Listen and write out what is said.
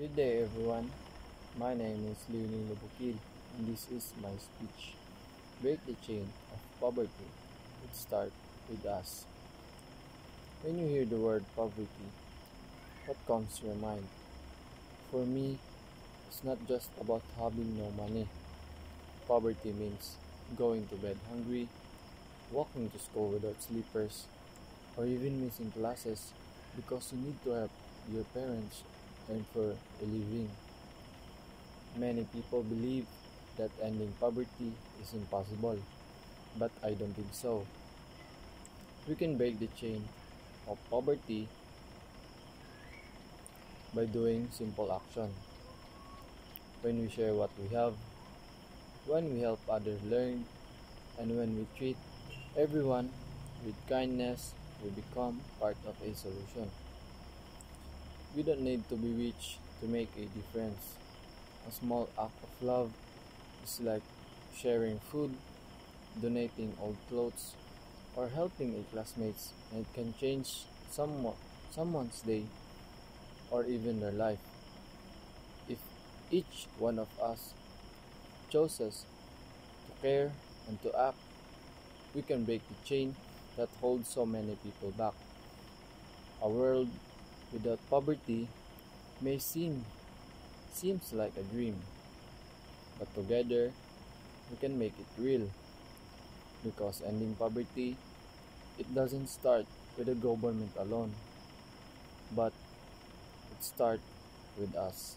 Good day, everyone. My name is Leonie Lubukil, and this is my speech. Break the chain of poverty. It starts with us. When you hear the word poverty, what comes to your mind? For me, it's not just about having no money. Poverty means going to bed hungry, walking to school without slippers, or even missing classes because you need to help your parents earn for a living. Many people believe that ending poverty is impossible, but I don't think so. We can break the chain of poverty by doing simple action. When we share what we have, when we help others learn, and when we treat everyone with kindness, we become part of a solution. We don't need to be rich to make a difference. A small act of love is like sharing food, donating old clothes, or helping a classmates, and it can change someone's day or even their life. If each one of us chooses to care and to act, we can break the chain that holds so many people back. A world without poverty may seems like a dream, but together we can make it real because ending poverty it doesn't start with the government alone, but it starts with us.